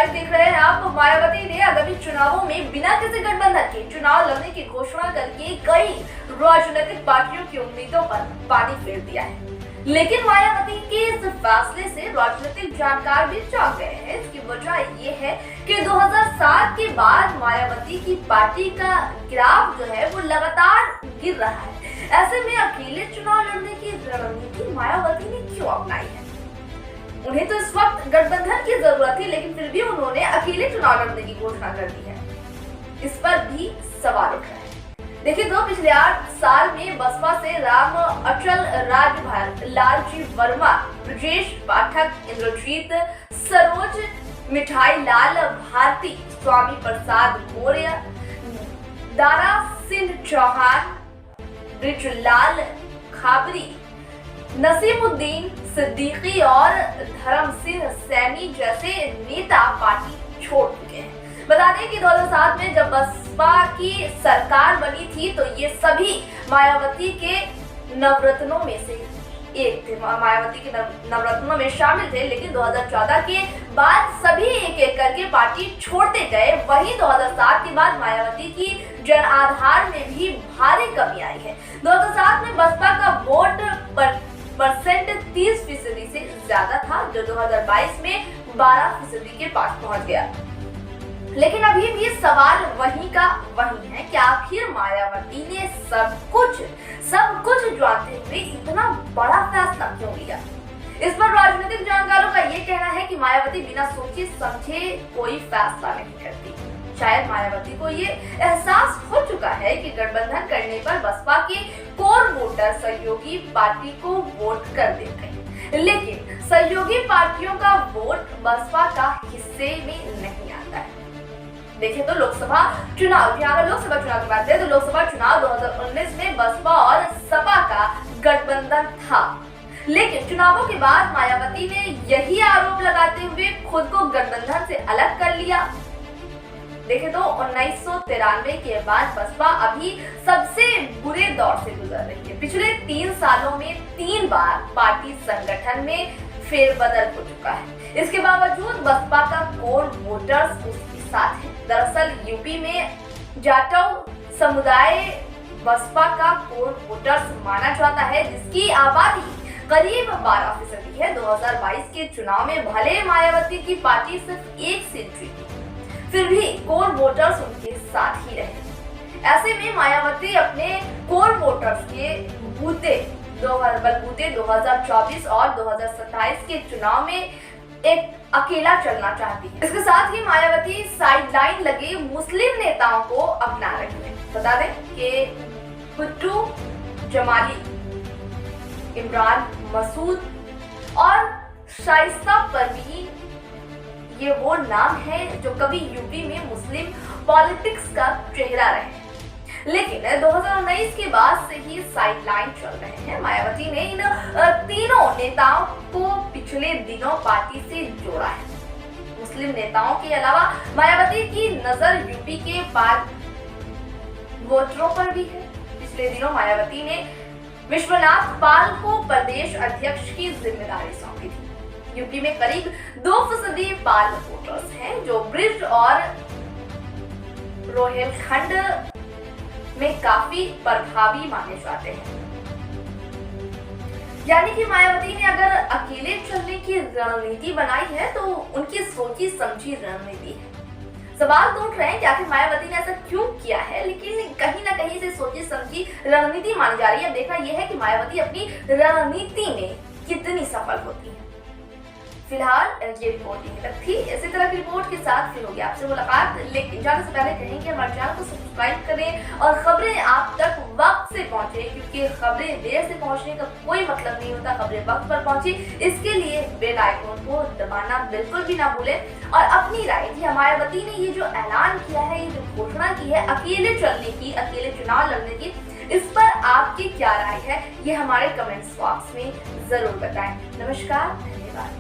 Guys, देख रहे हैं आप। मायावती ने आगामी चुनावों में बिना किसी गठबंधन के चुनाव लड़ने की घोषणा करके कई राजनीतिक पार्टियों की उम्मीदों पर पानी फेर दिया है। लेकिन मायावती के इस फैसले से राजनीतिक जानकार भी चौंक गए हैं। इसकी वजह ये है कि 2007 के बाद मायावती की पार्टी का ग्राफ जो है वो लगातार गिर रहा है। ऐसे में अकेले चुनाव लड़ने की रणनीति मायावती ने क्यों अपनाई है? उन्हें तो इस वक्त गठबंधन की जरूरत थी, लेकिन फिर भी उन्होंने अकेले चुनाव लड़ने की घोषणा कर दी है। इस पर भी सवाल उठ रहे हैं। देखिए, पिछले 8 साल में बसपा से राम अचल राजभर, लालजी वर्मा, ब्रजेश पाठक, इंद्रजीत, सरोज, मिठाई लाल भारती, स्वामी प्रसाद मौर्य, दारा सिंह चौहान, ब्रिजलाल खाबरी, नसीमुद्दीन सिद्दीकी और धर्म सिंह सैनी जैसे नेता पार्टी छोड़ चुके हैं। बता दें कि 2007 में जब बसपा की सरकार बनी थी तो ये सभी मायावती के नवरत्नों में से एक थे, मायावती के नवरत्नों में शामिल थे। लेकिन 2014 के बाद सभी एक एक करके पार्टी छोड़ते गए। वहीं 2007 के बाद मायावती की जन आधार में भी भारी कमी आई है। 2007 में बसपा का वोट परसेंट 30% से ज्यादा था, जो 2022 में 12% के पास पहुंच गया। लेकिन अभी भी सवाल वही का वही है कि आखिर मायावती ने सब कुछ जानते हुए इतना बड़ा फैसला क्यों लिया? इस पर राजनीतिक जानकारों का ये कहना है कि मायावती बिना सोचे समझे कोई फैसला नहीं करती। शायद मायावती को ये एहसास हो चुका है कि गठबंधन करने पर बसपा के कोर वोटर सहयोगी पार्टी को वोट कर देते हैं, लेकिन सहयोगी पार्टियों का वोट बसपा का हिस्से में नहीं आता है। देखें तो लोकसभा चुनाव, अगर लोकसभा चुनाव की बात करें तो लोकसभा चुनाव 2019 में बसपा और सपा का गठबंधन था। लेकिन चुनावों के बाद मायावती ने यही आरोप लगाते हुए खुद को गठबंधन से अलग कर लिया। देखें तो 1993 के बाद बसपा अभी सबसे बुरे दौर से गुजर रही है। पिछले 3 सालों में 3 बार पार्टी संगठन में फेरबदल हो चुका है। इसके बावजूद बसपा का कोर वोटर्स उसके साथ है। दरअसल यूपी में जाटव समुदाय बसपा का कोर वोटर्स माना जाता है, जिसकी आबादी करीब 12% है। 2022 के चुनाव में भले मायावती की पार्टी सिर्फ 1 सीट जीती, फिर भी कोर वोटर्स उनके साथ ही रहे। ऐसे में मायावती अपने कोर वोटर्स के बूते 2024 और 2027 के चुनाव में एक अकेला चलना चाहती है। इसके साथ ही मायावती साइडलाइन लगे मुस्लिम नेताओं को अपना रही है। बता दें कि भुट्टो जमाली, इमरान मसूद और शाइस्ता परवीन, ये वो नाम है जो कभी यूपी में मुस्लिम पॉलिटिक्स का चेहरा रहे। लेकिन 2019 के बाद से ही साइडलाइन चल रहे हैं। मायावती ने इन तीनों नेताओं को पिछले दिनों पार्टी से जोड़ा है। मुस्लिम नेताओं के अलावा मायावती की नजर यूपी के पाल वोटरों पर भी है। पिछले दिनों मायावती ने विश्वनाथ पाल को प्रदेश अध्यक्ष की जिम्मेदारी सौंपी थी। यूपी में करीब 2% पाल वोटर्स हैं, जो ब्रिज और रोहिलखंड में काफी प्रभावी माने जाते हैं। यानी कि मायावती ने अगर अकेले चलने की रणनीति बनाई है तो उनकी सोची समझी रणनीति है। सवाल तो उठ रहे हैं कि आखिर मायावती ने ऐसा क्यों किया है, लेकिन कहीं ना कहीं से सोची समझी रणनीति मानी जा रही है। देखना यह है कि मायावती अपनी रणनीति में कितनी सफल होती है। फिलहाल ये रिपोर्ट यहीं तक थी। इसी तरह की रिपोर्ट के साथ फिर होगी आपसे मुलाकात। लेकिन जाने से पहले कहें कि हमारे चैनल को सब्सक्राइब करें और खबरें आप तक वक्त से पहुंचे, क्योंकि खबरें देर से पहुंचने का कोई मतलब नहीं होता, खबरें वक्त पर पहुंची। इसके लिए बेल आइकन को दबाना बिल्कुल भी ना भूलें और अपनी राय दी। मायावती ने ये जो ऐलान किया है, ये जो घोषणा की है अकेले चलने की, अकेले चुनाव लड़ने की, इस पर आपकी क्या राय है, ये हमारे कमेंट्स बॉक्स में जरूर बताएं। नमस्कार, धन्यवाद।